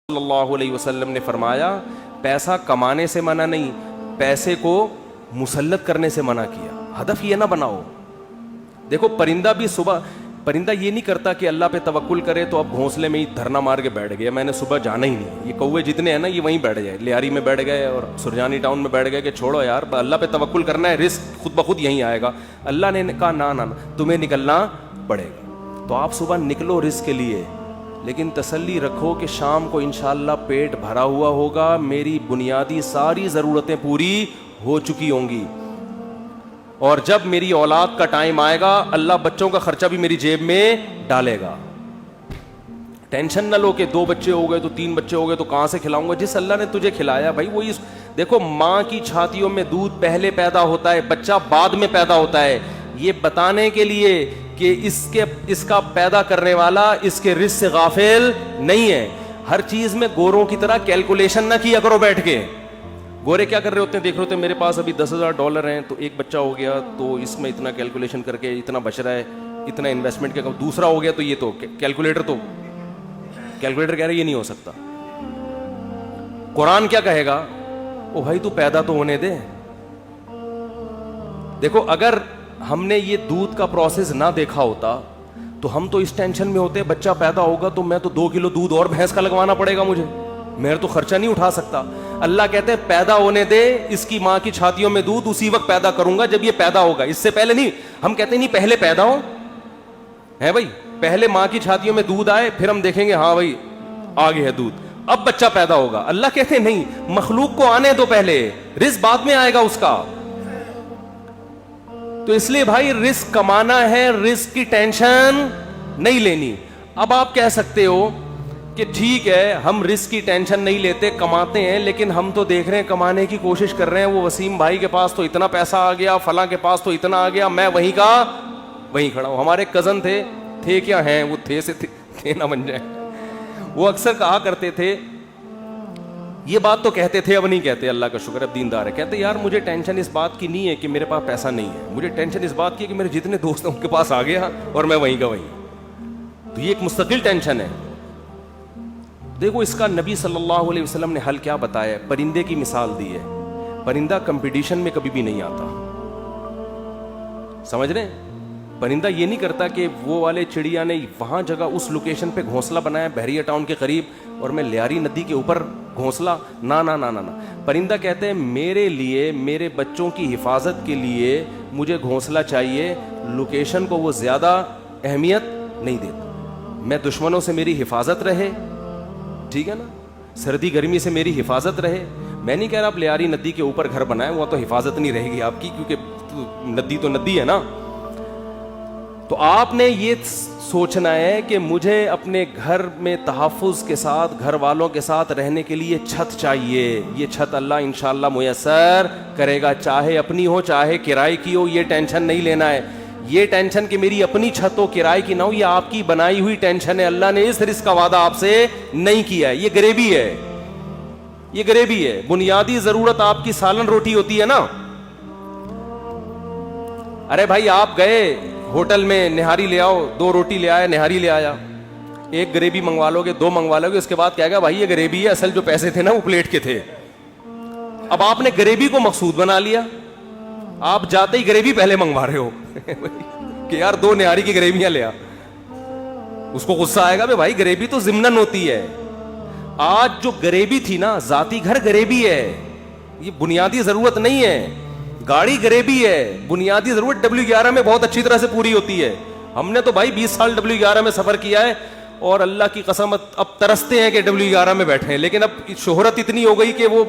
صلی اللہ علیہ وسلم نے فرمایا پیسہ کمانے سے منع نہیں، پیسے کو مسلط کرنے سے منع کیا. ہدف یہ نہ بناؤ. دیکھو پرندہ بھی صبح، پرندہ یہ نہیں کرتا کہ اللہ پہ توکل کرے تو اب گھونسلے میں ہی دھرنا مار کے بیٹھ گیا، میں نے صبح جانا ہی نہیں. یہ کوے جتنے ہیں نا یہ وہیں بیٹھ گئے، لیاری میں بیٹھ گئے اور سرجانی ٹاؤن میں بیٹھ گئے کہ چھوڑو یار اللہ پہ توکل کرنا ہے، رزق خود بخود یہیں آئے گا. اللہ نے کہا نہ تمہیں نکلنا پڑے گا. تو آپ صبح نکلو رزق کے لیے، لیکن تسلی رکھو کہ شام کو انشاءاللہ پیٹ بھرا ہوا ہوگا، میری بنیادی ساری ضرورتیں پوری ہو چکی ہوں گی، اور جب میری اولاد کا ٹائم آئے گا اللہ بچوں کا خرچہ بھی میری جیب میں ڈالے گا. ٹینشن نہ لو کہ 2 بچے ہو گئے تو 3 بچے ہو گئے تو کہاں سے کھلاؤں گا. جس اللہ نے تجھے کھلایا بھائی وہی. دیکھو ماں کی چھاتیوں میں دودھ پہلے پیدا ہوتا ہے، بچہ بعد میں پیدا ہوتا ہے، یہ بتانے کے لیے کہ اس کا پیدا کرنے والا اس کے رزق سے غافل نہیں ہے. ہر چیز میں گوروں کی طرح کیلکولیشن نہ کیا کرو بیٹھ کے. گورے کیا کر رہے ہوتے ہیں دیکھ رہے ہوتے ہیں میرے پاس ابھی $10,000 ہیں تو ایک بچہ ہو گیا تو اس میں اتنا کیلکولیشن کر کے اتنا بچ رہا ہے، اتنا انویسٹمنٹ کیا، دوسرا ہو گیا تو یہ تو کیلکولیٹر کہہ رہے یہ نہیں ہو سکتا. قرآن کیا کہے گا؟ او بھائی تو پیدا تو ہونے دے. دیکھو اگر ہم نے یہ دودھ کا پروسیس نہ دیکھا ہوتا تو ہم تو اس ٹینشن میں ہوتے بچہ پیدا ہوگا تو میں تو 2 کلو دودھ اور بھینس کا لگوانا پڑے گا مجھے، میں تو خرچہ نہیں اٹھا سکتا. اللہ کہتے ہیں پیدا ہونے دے، اس کی ماں کی چھاتیوں میں دودھ اسی وقت پیدا کروں گا جب یہ پیدا ہوگا، اس سے پہلے نہیں. ہم کہتے ہیں نہیں پہلے پیدا ہو ہے بھائی، پہلے ماں کی چھاتیوں میں دودھ آئے پھر ہم دیکھیں گے ہاں بھائی آگے ہے دودھ، اب بچہ پیدا ہوگا. اللہ کہتے ہیں نہیں، مخلوق کو آنے دو پہلے، رزق بعد میں آئے گا اس کا. تو اس لیے بھائی رزق کمانا ہے، رزق کی ٹینشن نہیں لینی. اب آپ کہہ سکتے ہو کہ ٹھیک ہے ہم رزق کی ٹینشن نہیں لیتے، کماتے ہیں، لیکن ہم تو دیکھ رہے ہیں کمانے کی کوشش کر رہے ہیں، وہ وسیم بھائی کے پاس تو اتنا پیسہ آ گیا، فلاں کے پاس تو اتنا آ گیا، میں وہیں کا وہیں کھڑا ہوں. ہمارے کزن تھے کیا ہیں، وہ تھے نہ بن جائیں. وہ اکثر کہا کرتے تھے، یہ بات تو کہتے تھے اب نہیں کہتے، اللہ کا شکر اب دیندار ہے، کہتے یار مجھے ٹینشن اس بات کی نہیں ہے کہ میرے پاس پیسہ نہیں ہے، مجھے ٹینشن اس بات کی ہے کہ میرے جتنے دوست ہیں ان کے پاس آ گیا اور میں وہیں کا وہیں. تو یہ ایک مستقل ٹینشن ہے. دیکھو اس کا نبی صلی اللہ علیہ وسلم نے حل کیا بتایا ہے، پرندے کی مثال دی ہے. پرندہ کمپٹیشن میں کبھی بھی نہیں آتا، سمجھ رہے ہیں؟ پرندہ یہ نہیں کرتا کہ وہ والے چڑیا نے وہاں جگہ اس لوکیشن پہ گھونسلہ بنایا بحریہ ٹاؤن کے قریب اور میں لیاری ندی کے اوپر گھونسلہ، نہ. پرندہ کہتے ہیں میرے لیے، میرے بچوں کی حفاظت کے لیے مجھے گھونسلہ چاہیے، لوکیشن کو وہ زیادہ اہمیت نہیں دیتا. میں دشمنوں سے میری حفاظت رہے، ٹھیک ہے نا، سردی گرمی سے میری حفاظت رہے. میں نہیں کہہ رہا آپ لیاری ندی کے اوپر گھر بنائیں، وہ تو حفاظت نہیں رہے گی آپ کی، کیونکہ ندی تو ندی ہے نا. تو آپ نے یہ سوچنا ہے کہ مجھے اپنے گھر میں تحفظ کے ساتھ، گھر والوں کے ساتھ رہنے کے لیے چھت چاہیے. یہ چھت اللہ انشاءاللہ میسر کرے گا، چاہے اپنی ہو چاہے کرائے کی ہو، یہ ٹینشن نہیں لینا ہے. یہ ٹینشن کہ میری اپنی چھت ہو کرائے کی نہ ہو، یہ آپ کی بنائی ہوئی ٹینشن ہے. اللہ نے اس رزق کا وعدہ آپ سے نہیں کیا ہے، یہ غریبی ہے، یہ غریبی ہے. بنیادی ضرورت آپ کی سالن روٹی ہوتی ہے نا. ارے بھائی آپ گئے ہوٹل میں نہاری لے آؤ، 2 روٹی لے آیا، نہاری لے آیا، ایک غریبی منگوا لو گے، 2 منگوا لو گے، اس کے بعد کہے گا بھائی یہ غریبی ہے، اصل جو پیسے تھے نا وہ پلیٹ کے تھے. اب آپ نے غریبی کو مقصود بنا لیا، آپ جاتے ہی غریبی پہلے منگوا رہے ہو کہ یار 2 نہاری کی غریبیاں لے آ. اس کو غصہ آئے گا بھائی غریبی تو ضمناً ہوتی ہے. آج جو غریبی تھی نا، ذاتی گھر غریبی ہے، یہ بنیادی ضرورت نہیں ہے. گاڑی غریبی ہے، بنیادی ضرورت W11 میں بہت اچھی طرح سے پوری ہوتی ہے. ہم نے تو بھائی 20 سال W11 میں سفر کیا ہے اور اللہ کی قسم اب ترستے ہیں کہ W11 میں بیٹھے ہیں، لیکن اب شہرت اتنی ہو گئی کہ وہ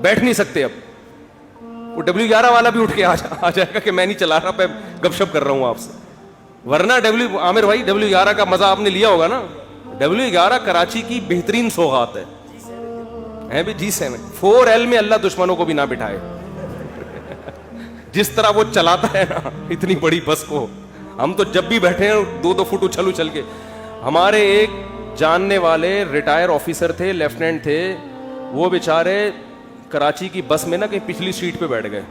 بیٹھ نہیں سکتے. اب وہ W11 والا بھی اٹھ کے آ جائے گا کہ میں نہیں چلا رہا، میں گپ شپ کر رہا ہوں آپ سے. ورنہ عامر بھائی W11 کا مزہ آپ نے لیا ہوگا نا. W11 کراچی کی بہترین سوغات ہے بھی. G7 4L میں اللہ دشمنوں کو بھی نہ بٹھائے. جس طرح وہ چلاتا ہے نا اتنی بڑی بس کو، ہم تو جب بھی بیٹھے ہیں 2 فٹ اچھل کے. ہمارے ایک جاننے والے ریٹائر آفیسر تھے، لیفٹیننٹ تھے، وہ بیچارے کراچی کی بس میں نا کہیں پچھلی سیٹ پہ بیٹھ گئے،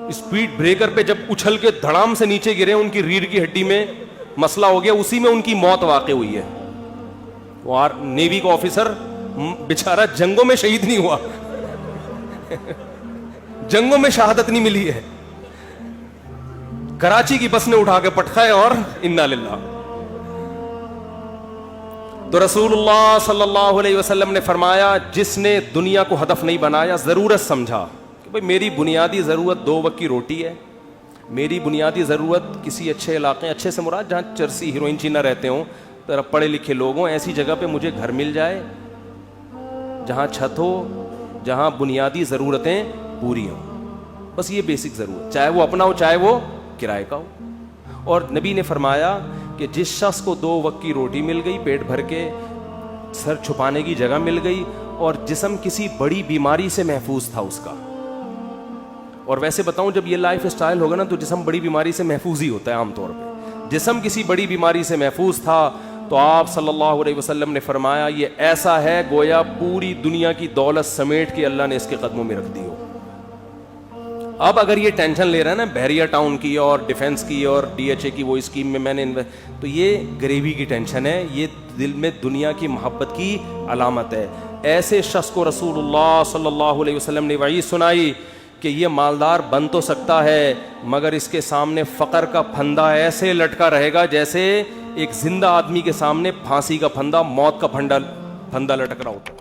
اسپیڈ بریکر پہ جب اچھل کے دھڑام سے نیچے گرے، ان کی ریڑھ کی ہڈی میں مسئلہ ہو گیا، اسی میں ان کی موت واقع ہوئی ہے. وہ نیوی کا آفیسر بیچارہ جنگوں میں شہید نہیں ہوا جنگوں میں شہادت نہیں ملی ہے, کراچی کی بس نے اٹھا کے پٹکھایا اور انا للہ. تو رسول اللہ صلی اللہ علیہ وسلم نے فرمایا جس نے دنیا کو ہدف نہیں بنایا, ضرورت سمجھا کہ بھئی میری بنیادی ضرورت 2 وقت کی روٹی ہے, میری بنیادی ضرورت کسی اچھے علاقے, اچھے سے مراد جہاں چرسی ہیروئن چی نہ رہتے ہوں, طرف پڑھے لکھے لوگ ہوں, ایسی جگہ پہ مجھے گھر مل جائے جہاں چھت ہو, جہاں بنیادی ضرورتیں پوری ہوں, بس یہ بیسک ضرورت, چاہے وہ اپنا ہو چاہے وہ کرائے کا ہو. اور نبی نے فرمایا کہ جس شخص کو 2 وقت کی روٹی مل گئی, پیٹ بھر کے سر چھپانے کی جگہ مل گئی, اور جسم کسی بڑی بیماری سے محفوظ تھا اس کا, اور ویسے بتاؤں جب یہ لائف اسٹائل ہوگا نا تو جسم بڑی بیماری سے محفوظ ہی ہوتا ہے عام طور پہ, جسم کسی بڑی بیماری سے محفوظ تھا, تو آپ صلی اللہ علیہ وسلم نے فرمایا یہ ایسا ہے گویا پوری دنیا کی دولت سمیٹ کے اللہ نے اس کے قدموں میں رکھ دی ہو. اب اگر یہ ٹینشن لے رہا ہے نا بحریہ ٹاؤن کی اور ڈیفنس کی اور ڈی ایچ اے کی وہ اسکیم میں میں نے تو یہ غریبی کی ٹینشن ہے, یہ دل میں دنیا کی محبت کی علامت ہے. ایسے شخص کو رسول اللہ صلی اللہ علیہ وسلم نے وعید سنائی کہ یہ مالدار بن تو سکتا ہے مگر اس کے سامنے فقر کا پھندا ایسے لٹکا رہے گا جیسے ایک زندہ آدمی کے سامنے پھانسی کا پھندا, موت کا پھندا لٹک رہا ہوتا ہے.